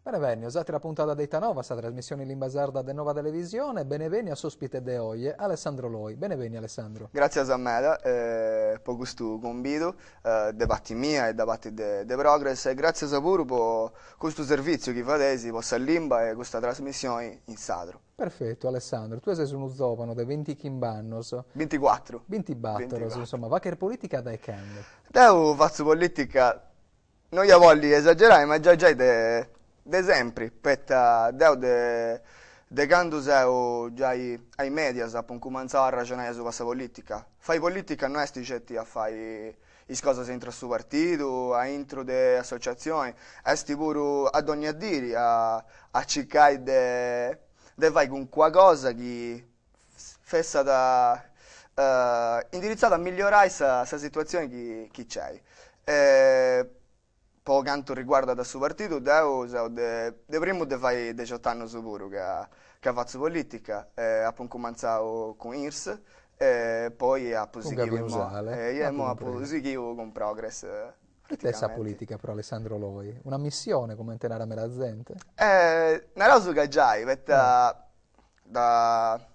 Beneveni, usate la puntata dei Tanova, sta trasmissione in lingua sarda de Nova Televisione, Beneveni a sospite de oie, Alessandro Loi. Beneveni Alessandro. Grazie a Sammeda per questo convito da parte mia e da parte de Progress e grazie a pure per questo servizio che fate possa limba e questa trasmissione in sadro. Perfetto Alessandro, tu sei uno zopano de 20 chimbannos, 24. 20 batteros, 24. insomma, va che politica dai cande. Devo faccio politica, non gli voglio esagerare, ma già de sempre, perché devo de quando sei già ai media, sappiamo cominciare a ragionare su questa politica. Fai politica non è sticetti a fare le cose entro su partito, a intro de associazioni, esti pure ad ogni addiri, a cercare de fare con qualcosa che fessa da indirizzata a migliorare questa situazione che c'è. Per quanto riguarda da suo partito, de primo de fai 18 anni sicuro che faccio politica, appunto cominciato con IRS, poi a Con positivo Gabriele Usale, e mo a comprendo. positivo con Progress Che te sa praticamente. politica però Alessandro Loi? Una missione come intenare a me la gente? Una cosa che già, perché Eh, da,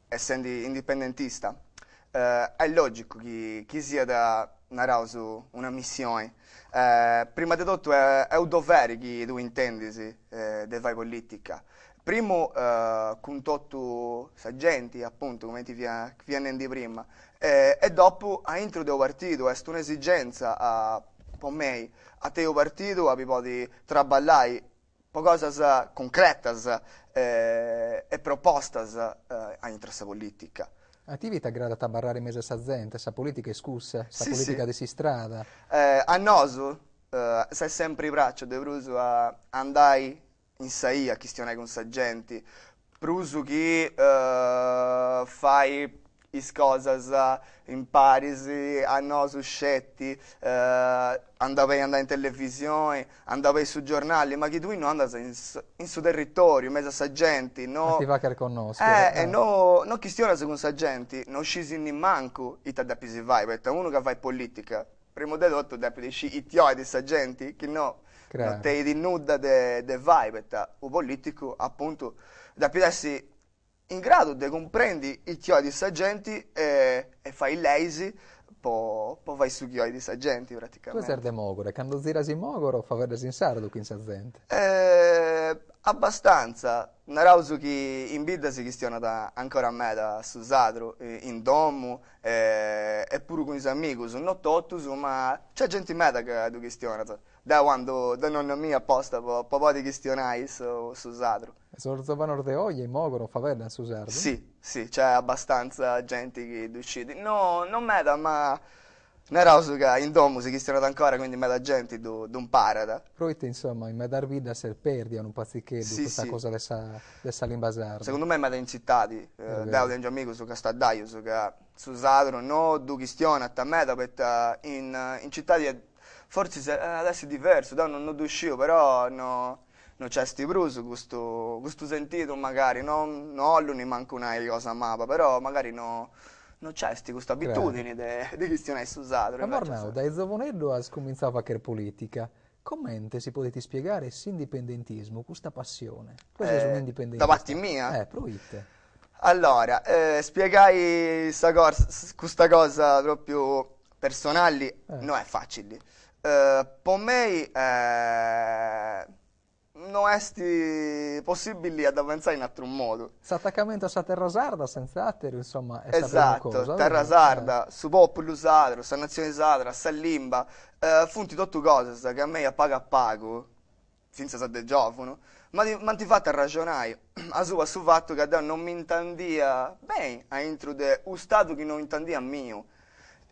essendo indipendentista, è logico che sia da narrare su una missione. Prima di tutto è un dovere che tu intendi di fare politica. Primo, con tutti i agenti, appunto, come ti viene di prima, e dopo, a intro del partito, è un'esigenza per me, a te il partito, a di traballare per cose concrete e proposte a interesse politica. attività grata a barrare mese sa gente, sa politica è scussa, sa Sì, sì. politica di si strada. A noso, sei sempre i braccia, dovuto a andare in saia, a questionare con sa gente, pruso che fai is cose impari a noso scetti, andavi andare in televisione, andavi su giornali, ma che tu non andavi in suo territorio, in mezzo a sa gente, Ma ti no? va che riconoscere? E no, non questione con sa gente, non scisi in manco i taddepi si vai, perché uno che fa politica, prima di tutto devi uscire i tioi di sa gente, che no, non Chiaro. te di nuda de vai, perché un politico appunto devi essere in grado di comprendere i tioi di sa gente e fai lazy, poi vai su chioi di sa gente Tu sei praticamente. demogore, quando zirasi mogoro fa vedere in sardo chi sa gente. Abbastanza. Narauso che in vita si questiona ancora a me da su Sadro, in domo, e pure con i suoi amici, non tutti, ma c'è gente in me che tu questiona. Da quando da nonna mia apposta per di questionare su Sadro. E sono zovano de oglie, mogoro fa vedere su sardo. Sì, sì, c'è abbastanza gente che decide. No, non meda, ma Narauso che in domo si questiona ancora, quindi meda gente d'un parada. Proite insomma, in me dar vita se perdi un pazzichetto Sì, questa sì. cosa dessa lingua sarda. Secondo me è in città, È da vero. un amico su Castadaio, su che su Sadro, no, du questione a me, perché in città forse adesso è diverso, da non uscivo, però no, non c'è sti bruso, questo sentito magari, non ho ne manco una cosa mappa, però magari no, non c'è questa Chiaro. abitudine di questione su Sadro, Ma invece Mornau, da Zovonello a scominciava che politica. Commente si potete spiegare l'indipendentismo, questa passione? Tu sei un da parte indipendentista. mia. Proite. Allora, spiegai questa cosa proprio personale Eh. non è facile. Per me non è possibile ad avanzare in altro modo. S'attaccamento a sta terra sarda senza attero, insomma, è sta prima Esatto, cosa, terra vero? sarda, su popolo sadro, sa nazione sadra, sa limba, funti tutte cose che a me a pago, senza sa de giovano, ma ti fate ragionare su fatto che Dio non mi intendia bene a intro de un stato che non intendia mio.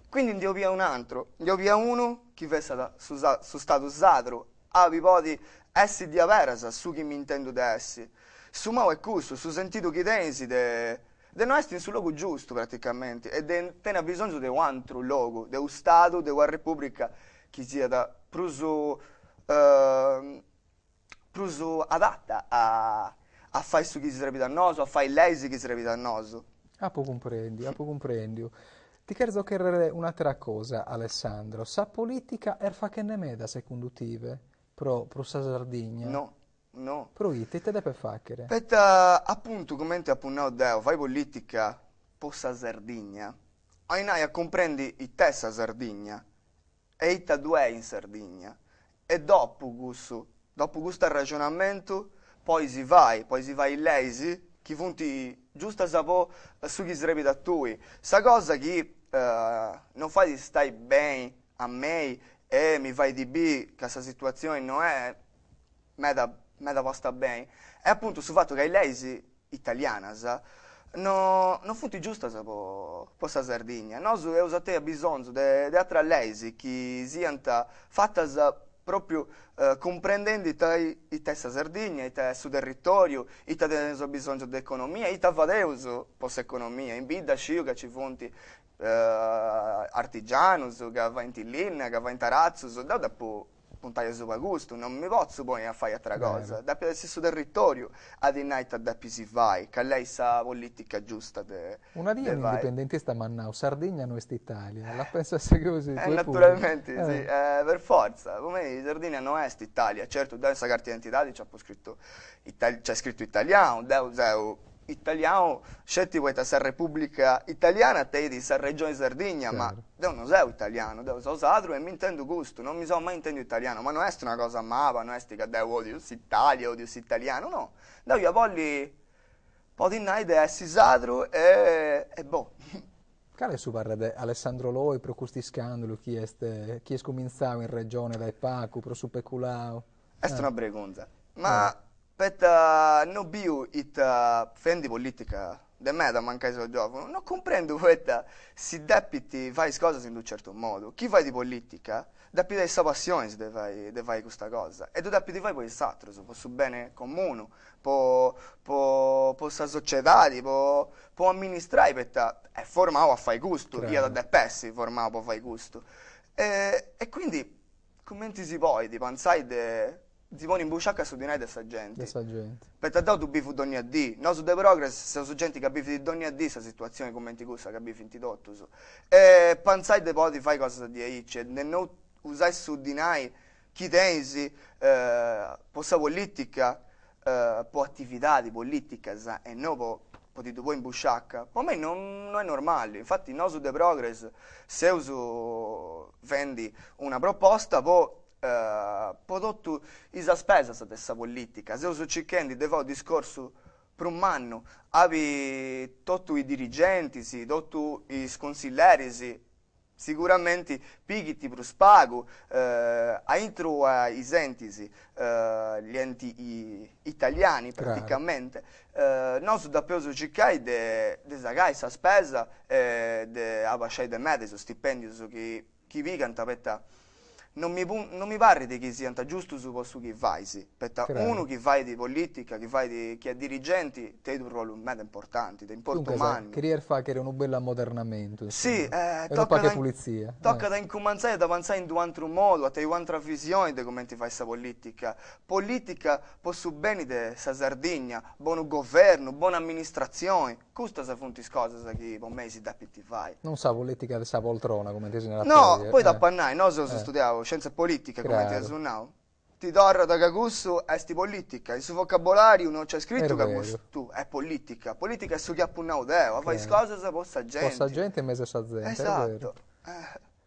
Quindi ne via un altro, ne via uno che vesta su stato sadro, avi podi essi di averas su chi mi intendo de essi. Su mau è questo, su sentito che tensi de non essere sul luogo giusto praticamente e de tena bisogno di un altro luogo, di un stato, di una repubblica che sia da pruso pruso adatta a fare su chi si sarebbe dannoso, a fare lesi che sarebbe dannoso. A po' comprendi. Ti chiedo chiedere un'altra cosa, Alessandro. Sa politica er fa che ne meda secondo te, pro sa Sardegna? No, no. Proite, te deve facere. Petta, appunto, come ti appunnao deo, fai politica, possa Sardegna, ainai a comprendi i te sa Sardegna, e ita due in Sardegna, e dopo questo ragionamento, poi si vai lesi, che funti giusta sapò su chi srebi da tui. Sa cosa che non fai di stai bene a me e mi fai di B, che questa situazione non è me da posta bene, è appunto sul fatto che lei italiana, sa, no, non funti giusta sa po sa Sardegna. Noi abbiamo bisogno di altre lei che siano fatte proprio comprendendo i te sa Sardegna, i te su territorio, i te hanno bisogno di economia, i te vadeuso possa economia. In vita scio che ci fonti artigianus, che va in Tillin, che va in Tarazzus, dopo puntare su gusto, non mi posso poi a fare altra cosa. Da più del stesso territorio, ad inaita da più si vai, che lei sa politica giusta Una via de un vai. indipendentista mannau, Sardegna non è Italia, la pensa se così. Naturalmente, sì, per forza. Come Sardegna non è Italia, certo, da questa carta d'identità c'è scritto italiano, italiano, scetti vuoi sa Repubblica Italiana, te di sa Regione Sardegna, ma io non sono italiano, io sono sadro e mi intendo gusto, non mi sono mai intendo italiano, ma non è una cosa mava, non è che io odio Italia, odio italiano, no. Io voglio, poi essere sadro e boh. Quale su parla di Alessandro Loi per questi scandali, chi è scominciato in regione dai Pacu, pro su Peculao? È una bregonza, ma per non più fendi politica de me da mancare di gioco, non comprendo questa si depiti fai cose in un certo modo. Chi fai di politica, da più di questa passione se deve fare questa cosa. E tu da più di fai poi il satro, per su bene comune, per la società, per amministrare, perché è formato a fare gusto, io da pessi formato per fare gusto. E quindi, come ti si può, di pensare si pone in buciacca su di noi questa gente. Perché da tu bifu ogni dì. Noi su The Progress siamo su gente che bifu di ogni dì questa situazione come ti gusta che bifu in tidotto. E pensai di poi fare cose di aici. E non usare su di noi chi tensi possa politica, po' attività di politica e non po' di tuo in buciacca. Per me non è normale. Infatti noi su The Progress se uso vendi una proposta poi prodotto isa spesa sa dessa politica. Se uso cercando di fare un discorso per un anno, avevi tutti i dirigenti, tutti i consiglieri, sicuramente pigiti per spago, a intro i sentisi, gli enti italiani praticamente. Noi su da più cercare di sagare questa spesa e di abbasciare di me, su stipendi su chi vi canta non mi pare di che sia giusto su posto che fai, sì. Perché uno che fai di politica, che è dirigenti, ti ha un ruolo mega importante, ti importa umano. Che fa che era un bel ammodernamento. Sì, tocca da pulizia. Tocca da incominciare da pensare in un altro modo, a te un'altra visione di come ti fai questa politica. Politica posso bene di questa Sardegna, buon governo, buona amministrazione. Questa sono fonti cose che per me si da più ti fai. Non sa politica di questa poltrona, come ti si nella no, poi da pannai, noi studiavo scienze politiche, come ti su now. Ti torna da Cagusso è politica, il suo vocabolario non c'è scritto Cagusso, tu è politica. Politica è su chi ha punnato deo, fai cose se possa gente. Possa gente e mese sa gente, esatto.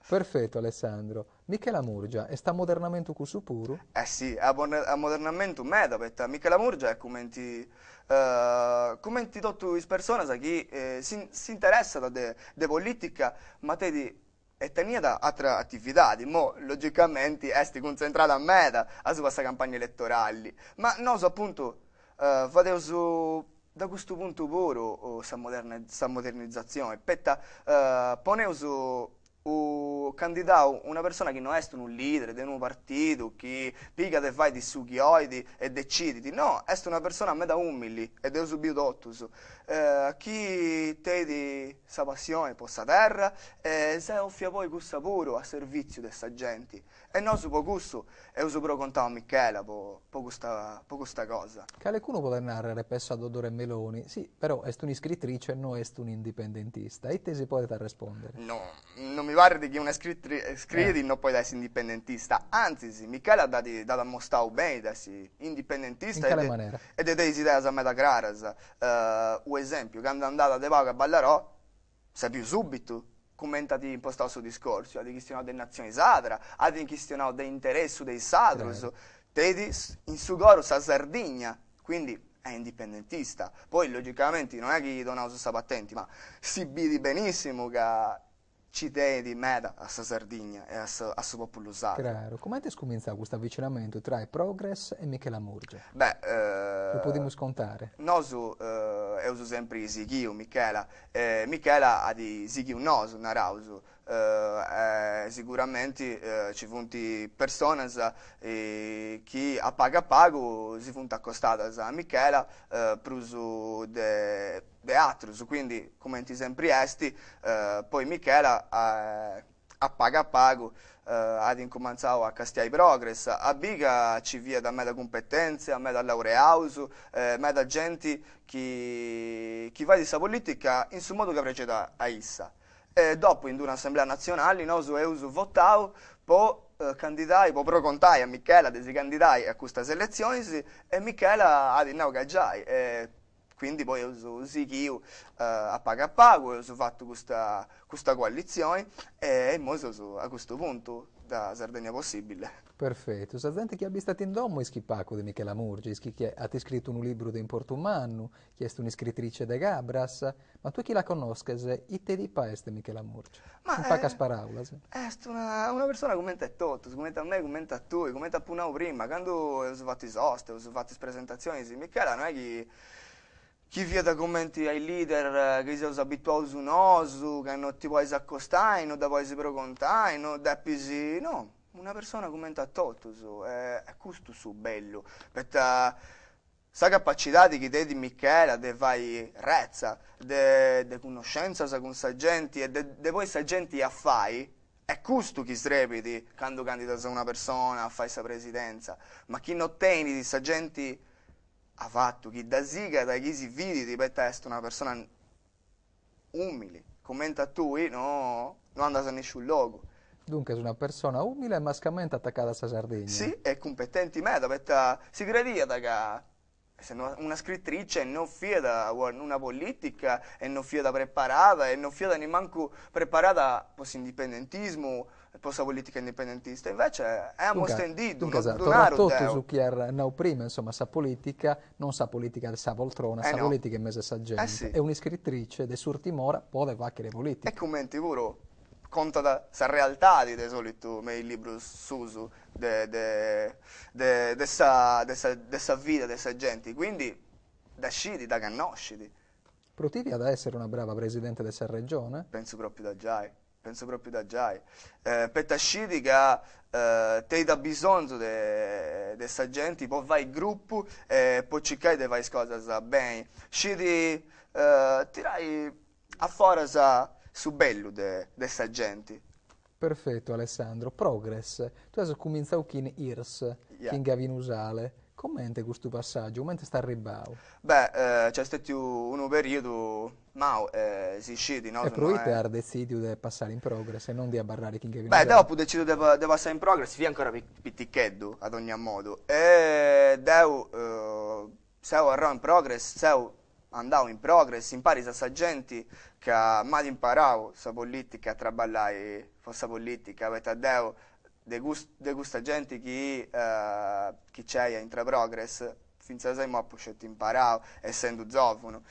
Perfetto Alessandro. Michela Murgia, e sta modernamento cusso puro? Sì, è modernamento meda, perché Michela Murgia è come tutte le persone che si interessano di politica, ma te e tenia da altre attività, mo logicamente esti concentrata a meta su questa campagna elettorale, ma noi appunto fatevo da questo punto puro questa modernizzazione, perché ponevo su candidato una persona che non è un leader di un partito che piga te fai di sughioidi e deciditi, no, è una persona a metà umili e devo subire tutto chi te di sa passione possa terra e se offia poi questo puro a servizio di questa gente E noi su pocusso, e uso però contavo a Michela, po questa cosa. Qualcuno può narrare penso ad Odore Meloni, sì, però è un'iscrittrice, non è un indipendentista. E te si può rispondere. No, non mi pare di che una Eh, scritti non puoi essere indipendentista, anzi sì, Michela ha dato a mostrare bene da essere in indipendentista quale maniera? ed è dei idee a metà claras. Un esempio, quando è andata a De Pago a Ballarò, sai più subito, commentati impostare il suo discorso, ha questionato delle nazioni sadra, ha questionato dell'interesse dei sadros, Claro. tedi in su coro sa Sardegna, quindi è indipendentista. Poi logicamente non è che gli donano su patenti, ma si vede benissimo che ci tiene di meta a sta Sardegna e a suo popolo sadro. Claro. Come ti scomincia questo avvicinamento tra Progress e Michela Murgia? Beh, Lo possiamo scontare. nosu uso sempre Sichiu, Michela. Michela ha di Sichiu nosu, narausu. Sicuramente ci sono persone che a pago si sono accostate a Michela per uso de altri, quindi come ti sempre esti, poi Michela a pago ha incominciato a castiare i progress, a biga ci via da me da competenze, a me da laureausu, me da gente che va di questa politica in su modo che preceda a issa. E dopo in un'assemblea nazionale noi su votato per candidare, per procontare a Michela di si candidare a questa selezione e Michela ha di no gaggiare. Quindi poi io sono sicuro a pago, io ho fatto questa coalizione e mo sono a questo punto da Sardegna possibile. Perfetto. Se gente che abbia stato in domo è schippaco di Michela Murgia, che ha scritto un libro di Portumannu, che è un'iscrittrice de Gabras, ma tu chi la conosci, e te di paese Michela Murgia? Ma Un pacas paraulas. è una persona come te tutto, come a me, come a tu, come a Punao prima, quando ho fatto i soste, ho fatto le presentazioni, sì, Michela non è che chi via da commenti ai leader che si sono abituati su nosu, che non ti puoi accostare, non ti puoi precontare, non devi si... No, una persona commenta a tutto, è questo su bello, perché sa capacità di chi te di Michela, di fare rezza, di conoscenza con sa gente e di poi sa gente a fai, è questo che srepiti quando candida a una persona a fare sa presidenza, ma chi non ottieni di sa gente ha fatto chi da siga da chi si vidi di per essere una persona umile commenta a tu no non andas a nessun luogo Dunque, è una persona umile e mascamente attaccata a Sardegna. sì è competente in me perché si crede che essendo una scrittrice non fia da una politica e non fia da preparata e non fia da neanche preparata per l'indipendentismo per la politica indipendentista invece è un stendito Dunque, non torna tutto su chi era prima, insomma, sa politica, non sa politica sa poltrona, sa no. politica in mezzo a sa gente. Sì. È un'iscrittrice di Surtimora, può facere politica. E commenti pure conta da sa realtà di solito nei libri su de sa vita dessa gente quindi da scidi da cannoscidi Protivi ad essere una brava presidente della regione? penso proprio da giai per scidi che te da bisogno dessa gente poi vai in gruppo e poi cercare di fare cose bene scidi tirai a fuori su bello dessa gente. Perfetto, Alessandro. Progress. Tu hai cominciato con IRS, Yeah. in Gavinusale. Commente questo passaggio? Come sta arrivando? Beh, c'è stato un periodo, ma si scende, no? E provate a deciso di passare in Progress e non di abbarrare in Beh, Gavinusale. dopo decido di passare in progress, via ancora pitticcheddo, ad ogni modo. E devo, se arrivo in progress, se andavo in progress, impari a sa gente che mai imparavo sa politica, a traballare questa politica, perché devo de questa gente che c'è in progress, finché sei mo poscetto imparare, essendo giovane.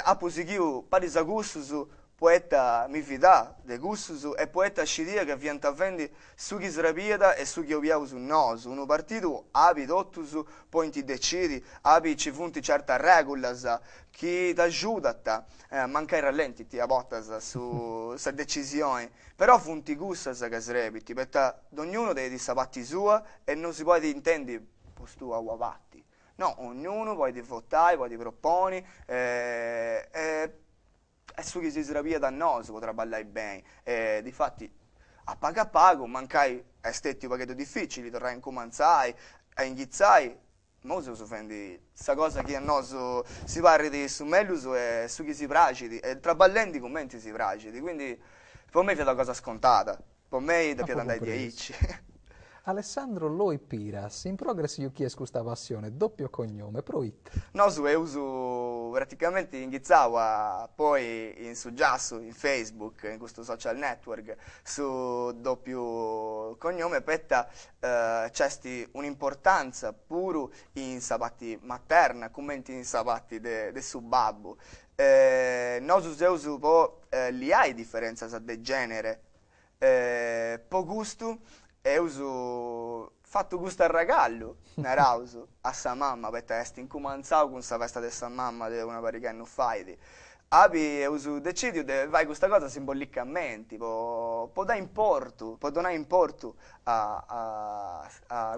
A posichiu, pari sa gustus, poeta mi fida de gustus e poeta scidia che viene a vendere su chi srapieda e su chi obiau su nosu. Uno partito abi tottus, poi ti decidi, abi ci funti certa regolas che ti aiuta a mancare rallenti, ti abottas su sa decisione. Però funti gussas che srepiti, perché ognuno deve di sapatti sua e non si può intendere postu a uavatti. No, ognuno poi ti votare, poi ti proponi e su chi si srapia da noi si potrà ballare bene. Difatti a pago, mancai estetti paghetto difficili, torrai in comanzai, a inghizzai, ma uso fendi, sta cosa che a noi si parla di su Mellus e su chi si pracidi, e tra ballenti commenti si pracidi, quindi per me è una cosa scontata, per me Ma dobbiamo proprio andare per di eso. aici. Alessandro Loi Piras, in progress io chiesto questa passione, doppio cognome, proit. No, su uso praticamente inghizzava poi in su Giasso, in Facebook, in questo social network, su doppio cognome, petta c'è un'importanza pure in sabatti materna, commenti in sabatti de su babbo. No, su uso po' li hai differenza sa de genere, po gusto e uso fatto gusto al regallo, narauso, a sa mamma, perché est incumanzau con sa festa de sa mamma de una parica non fai. Abi e uso decidio de vai questa cosa simbolicamente, può dare importo, può donare importo a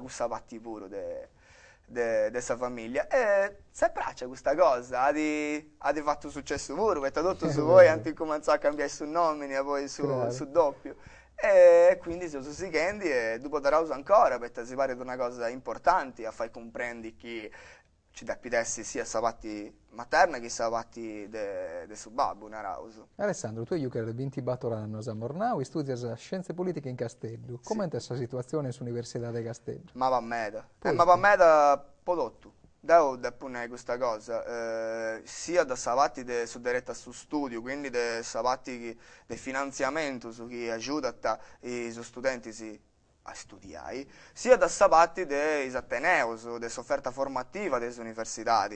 questa patti puro de sa famiglia. E se piace questa cosa, ha di fatto successo pure, perché tutto È su voi vero, anche cominciare a cambiare su nomini e poi claro. su doppio. E quindi si usa Sikendi e dopo darà uso ancora perché si pare di una cosa importante a far comprendere che ci dà pidessi sia sapati materna che sapati de suo babbo, una rauso. Alessandro, tu hai 20 battoranno a Mornau e studi scienze politiche in Castello. Sì, Com'è questa situazione sull'Università di Castello? ma va meda. Ma va Poiché? meda prodotto. Devo deppone questa cosa, sia da sapati su diretta su studio, quindi da sapati del finanziamento su chi aiuta i suoi studenti a studiare, sia da sapati dei ateneus, dell'offerta formativa delle università.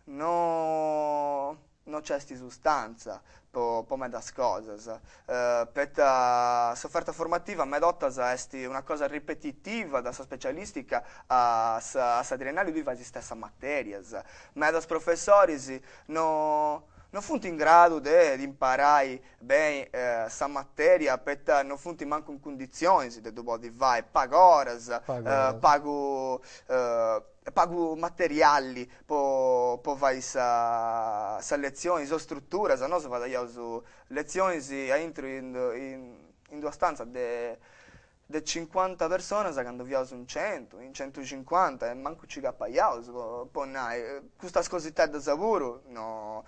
No, non c'è sti sostanza, po' me das cosas. Per la sofferta formativa me dottas è una cosa ripetitiva da sa specialistica a sa triennale lui fa si stessa materias. Me das professori non funti in grado di imparare bene sa materia, perché non funti manco in condizioni di dopo di vai, pago horas, Pagoras. pago materiali, po vai sa lezioni, so struttura, se no se vado io su lezioni si entro in due stanze de 50 persone, sa quando via su in 100, in 150, e manco ci cappaiao, poi questa cosità da lavoro, no.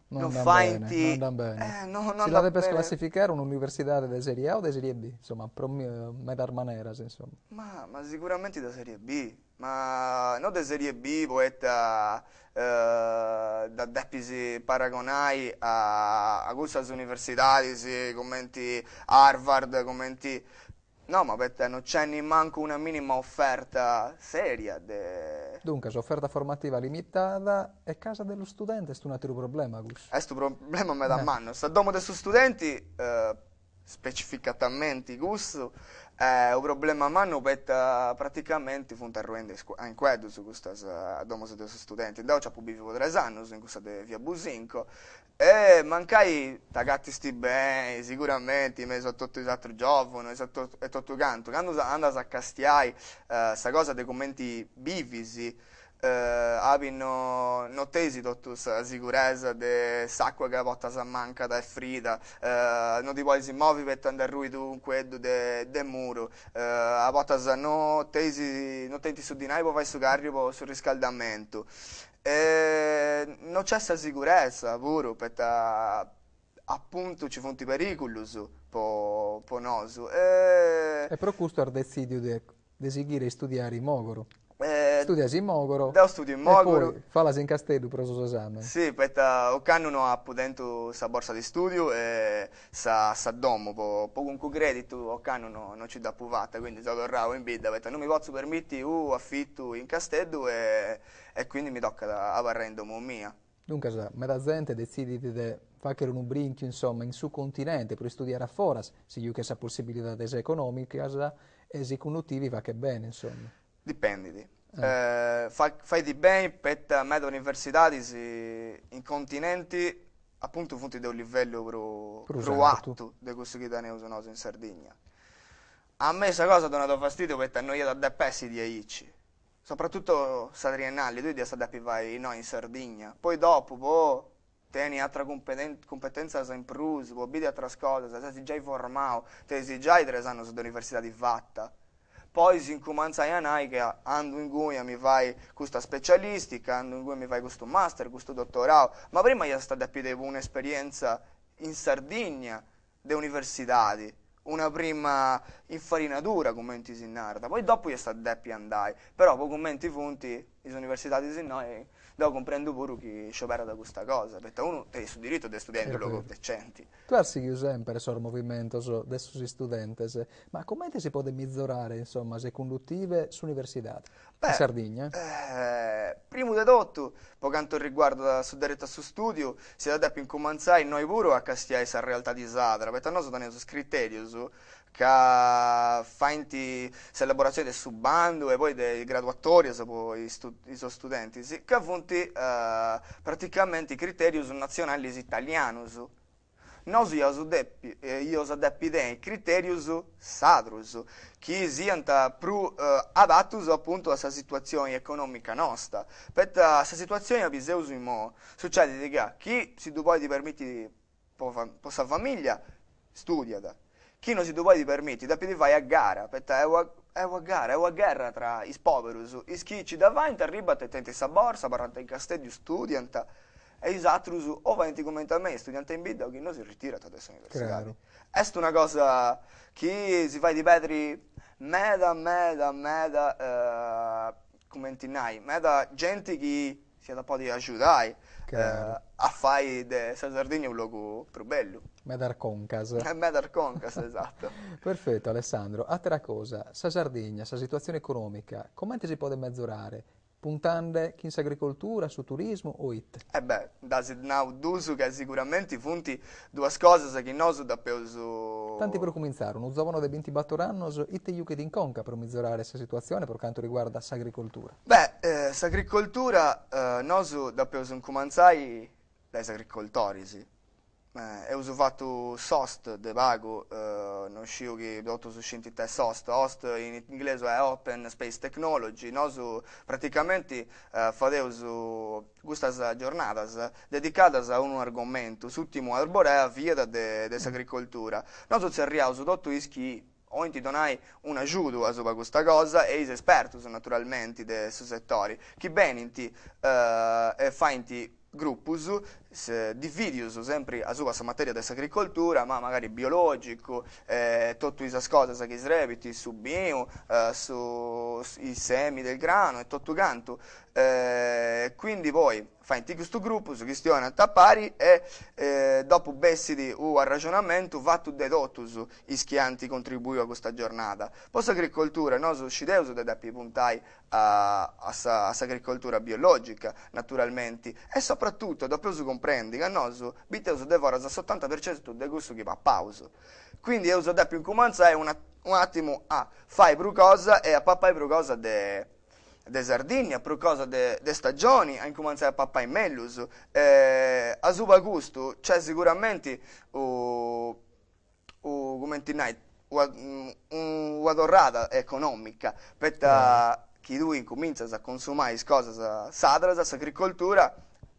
Non Non andano fa bene, non inti, andano bene. no, non Si la da deve bene. classificare un'università di Serie A o di Serie B? Insomma, medar maneras, insomma. Ma sicuramente da Serie B, ma non da Serie B, poeta da deppisi paragonai a queste università, sì, commenti Harvard, commenti. No, ma per te non c'è neanche una minima offerta seria. Dunque, offerta formativa limitata e casa dello studente è un altro problema, Gus. Questo problema mi dà Eh, mano. Sta domo dei suoi studenti, specificatamente gusto, è un problema a mano perché praticamente fu interruendo in quello su questa domo dei suoi studenti. Io ci ho pubblicato 3 anni in questa via Businco e mancai tagatti sti bene, sicuramente, mi sono tutti gli altri giovani, e tutto canto. Quando andas a castiai, sta cosa dei commenti bivisi, abbiano notesi tutta la sicurezza de s'acqua che porta a manca da frida, non ti puoi si muovi per andare ruido un quello de muro, a porta non tenti su di noi puoi fare su carrio sul riscaldamento, non c'è questa sicurezza pure perché appunto ci sono i pericoli po nosu E però questo è il decidio di seguire e studiare in Mogoro. eh, Studias in Mogoro da studio in e Mogoro. poi falas in Castello per il suo esame. Sì, perché o canno non ha dentro sa borsa di studio e sa domo, con cui credito o canno non ci dà puvata, quindi sono tornato in bida, perché non mi posso permettere affitto in Castello e quindi mi tocca da varre in domo mia. Dunque, me da gente decidi di fare un brinchio, insomma, in su continente per studiare a foras, se io che sa possibilità economiche e se conuttivi va che bene, insomma. Dipende. Eh, Fai di bene per me università in continenti appunto funti da un livello per pro usato. alto di questo che da ne usano in Sardegna. A me questa cosa ha dato fastidio perché noi da dei pezzi di aici. Soprattutto sa triennali, tu di stare vai no, in Sardegna. Poi dopo, tieni altra competenza in plus, può dire altre cose, se sei già informato, te sei già 3 anni dell'università di fatta. Poi si incomincia a dire che ando in cui mi fai questa specialistica, ando in cui mi fai questo master, questo dottorato, ma prima io stata più un'esperienza in Sardegna, de università, una prima infarinatura come ti si narra, poi dopo io sta deppi andai, però poi commenti punti, le università di noi, devo comprendo pure che sciopera da questa cosa, perché uno ha il diritto di studiare in luoghi decenti. Tu hai sempre sul movimento adesso si studentes, ma come ti si può migliorare, insomma, se conduttive su università? In Sardegna? Primo di tutto, per quanto riguarda su diritto su studio, si deve incominciare noi pure a castiare questa realtà di Sadra, perché noi abbiamo criteri che fanno l'elaborazione del subbando e poi dei graduatori per i suoi studenti, che fanno praticamente i criteri nazionali italiani. Noi io deppi dei criteri sadrus, che siano più adatti appunto a questa situazione economica nostra. Per questa situazione abbiamo in mo, succede che chi si può permettere per sua famiglia studia, chi non si può permettere deve fare a gara, perché è una guerra tra i poveri, i chi ci davanti arriva a tentare questa borsa, parlando in castello, studiano, e i altri o vanno come a me, studiante in vita, o chi non si ritira da questa università. È una cosa che si fa di pedri come tinai, gente che si può aiutare a fare della Sardegna un luogo più bello. Medar Concas. Medar Concas, esatto. Perfetto, Alessandro. Altra cosa, sa Sardegna, sa situazione economica, come si può mezzorare? Puntando in agricoltura, su turismo o it? Da now d'uso che sicuramente funti due cose che noi abbiamo. Tanti per cominciare, un giovane di 20 anni, it you che in conca per migliorare questa situazione per quanto riguarda l'agricoltura. L'agricoltura noi dobbiamo cominciare dai agricoltori, sì. Ho fatto SOST de vago, non scio che dotto su scientifica SOST, OST in inglese è Open Space Technology, noi praticamente facciamo queste giornate dedicate a un argomento, l'ultimo arborea via dell'agricoltura. Noi cerchiamo su tutto ischi o ti donai un aiuto su questa cosa e gli esperti naturalmente del settore, che bene ti fanno gruppi di video sempre a questa materia dell'agricoltura, ma magari biologico, tutte queste cose che si ripetono su bio, sui semi del grano e tutto quanto. Quindi poi fai questo gruppo su questione a tappari e dopo bessi un ragionamento fatto dedotto su i schianti contribuiscono a questa giornata. Poi l'agricoltura, noi ci dobbiamo puntare a agricoltura biologica naturalmente e soprattutto dopo si comprende che noi abbiamo devora il 70% del gusto che va a pausa. Quindi io dobbiamo cominciare un attimo a fare qualcosa e a pappare qualcosa de Sardegna, per cosa de stagioni, a incominciare a papà in mellus. A suo gusto c'è sicuramente come una torrata economica, perché chi tu incomincia a consumare cose sadras, l'agricoltura,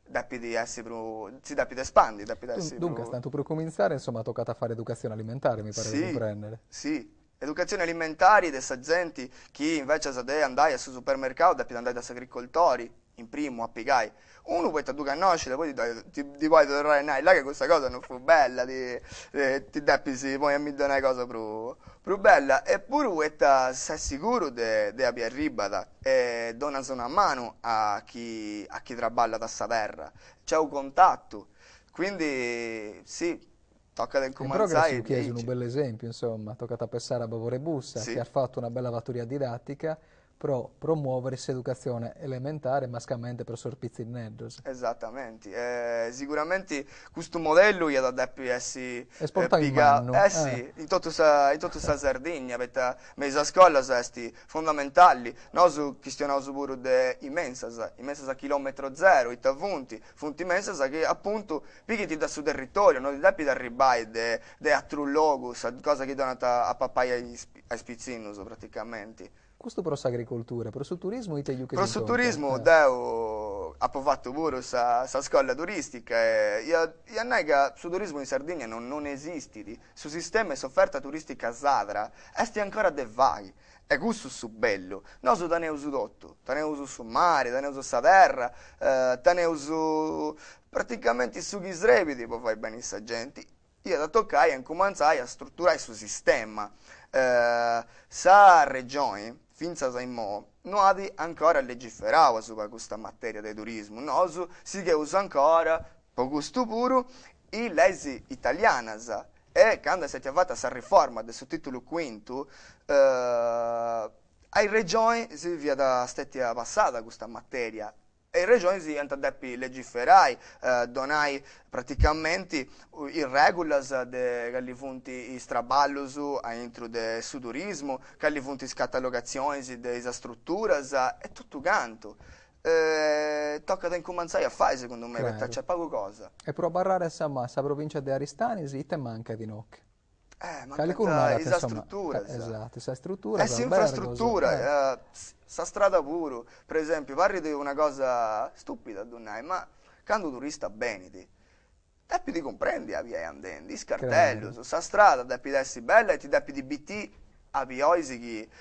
si deve espandere. Dunque, tanto per cominciare, insomma, ha toccato fare educazione alimentare, mi pare di comprendere. Sì. Educazione alimentare dessa gente che invece deve andare al supermercato deve andare dagli agricoltori in primo a piegare uno poi ti conosce poi ti puoi tornare là che questa cosa non fu bella ti devi poi a mi dare una cosa più bella eppure sei sicuro di aver arrivata e dona una mano a chi traballa da questa terra c'è un contatto quindi sì. Tocca del cominciare. Chiesi un bel esempio, insomma, tocca a pensare a Bavore Bussa, che ha fatto una bella fattoria didattica per promuovere l'educazione elementare, ma scamente per sorpizzi in neddos. Esattamente. Sicuramente questo modello gli ha dato essere piegato. Sì, in tutta la Sardegna, perché le scuole sono fondamentali. Noi questionato pure di imensas a chilometro zero, i funti imensas che appunto picchiti da sul territorio, non devi arrivare da altro luogo, cosa che donano a papà e ai spizzinus praticamente. Questo per l'agricoltura, per il turismo, per il turismo devo abbiamo fatto pure sa scuola turistica e io non è che su turismo in Sardegna non esiste, su sistema e sofferta turistica sadra, esti ancora de vaghi. E questo su bello. Noi su teneu su tutto, teneu su mare, teneu su terra, teneu su praticamente su chi srepiti, poi fai bene sa gente. Io da toccai e cominciai a strutturare su sistema. Sa regione, finza sa in mo, non ha ancora legiferato su questa materia del turismo. Noi si che usa ancora, per questo puro, i leggi italianas. E quando si è fatta questa riforma del sottotitolo quinto, ai regioni si via da stati passata questa materia. E le regioni si hanno detti legiferare, donare praticamente i regolas che li funti i straballos all'intro del su turismo, che li funti catalogazioni delle strutture e tutto quanto. Tocca da incominciare a fare secondo me, perché c'è poco cosa. E per barrare insomma, la provincia di Aristanis, te manca di noc. Manca la struttura. Esatto, questa struttura. Sì, infrastruttura, sta strada pure. Per esempio, parli di una cosa stupida, Dunai, ma quando turista benedi, devi di comprendi a via andando, i cartelli, sta strada, devi di essere bella e ti devi di BT a Bioisi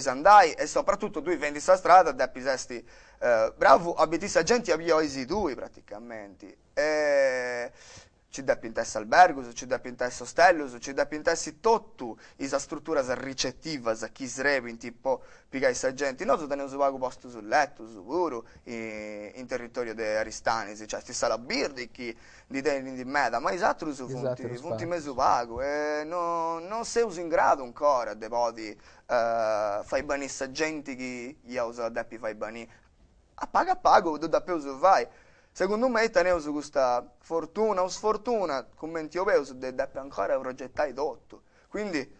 andai e soprattutto tu vendi sta strada, devi essere bravo a BT sa gente a Bioisi tu praticamente. Ci devi in testa albergos, ci devi in testa ostellos, ci devi in testa tutto isa struttura ricettiva, chi srebi, tipo pigai sa gente. Noi teniamo su vago posto sul letto, su puro, in territorio di Aristanis, cioè sti sala birdi chi di meda, ma esatto su funti mesu vago e non sei in grado ancora de podi fai bani sa gente che io uso depi fai bani. A pago, tu da peso vai. Secondo me teniamo su questa fortuna o sfortuna, commenti io vedo, deve ancora progettare tutto. Quindi,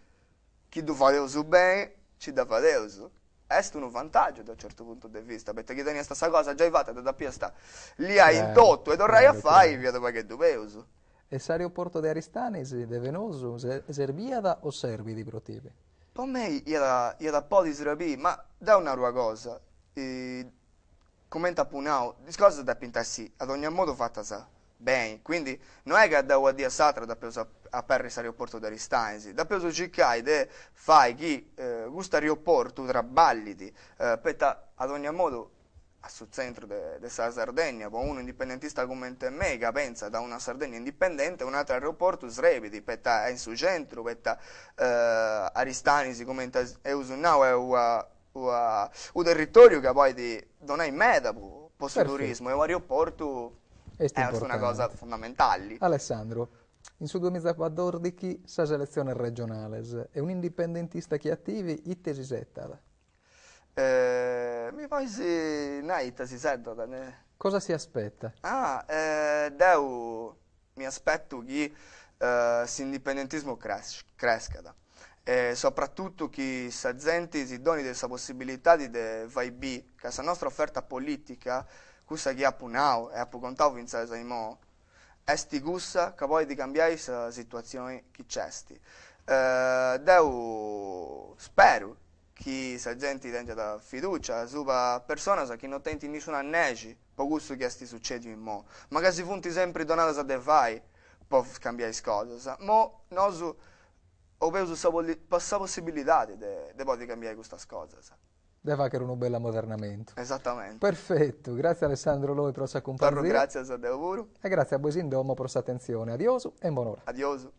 chi tu fa su bene, ci da fare su. È un vantaggio da un certo punto di vista, perché chi tenia questa cosa già fatta, da più sta. Lì hai in tutto e dovrai a fare, via da che tu vedo. E l'aeroporto di Aristanis, de Venoso, serviada o servi di protivi? Per me, io da po' di srabi, ma da una cosa. Commenta punao, discorso da pintarsi ad ogni modo fatta sa bene, quindi non è che da un dia satra da peso a perri l'aeroporto di Aristanesi, da peso ciccai de fai chi questo aeroporto traballiti, petta ad ogni modo a sul centro della Sardegna, con uno indipendentista come me che pensa da una Sardegna indipendente, un altro aeroporto sreviti, petta è in su centro, petta Aristanesi come è usunao è un territorio che poi non è in meta per il turismo e un aeroporto è una cosa fondamentale. Alessandro, in su 2014 sa selezione regionale e un indipendentista che attivi ite si setta? Mi poi si setta. Cosa si aspetta? Mi aspetto che l'indipendentismo cresca. Soprattutto che sa gente si doni questa possibilità di vai B, che questa nostra offerta politica, questa che ha punao e ha contato in senza di mo, è gussa che poi di cambiare la situazione che c'è. Spero che la gente tenga fiducia sulla persona che non tenti nessuna annegi per questo che succede in mo, ma che si funti sempre donata a de vai per cambiare le cose. Ma noi ho preso questa possibilità di poter cambiare questa cosa. Deve essere un bel ammodernamento. Esattamente. Perfetto, grazie Alessandro Loi per la sua compagnia. Grazie a te, e grazie a voi in domo per la sua attenzione. Adioso e buon'ora. Adioso.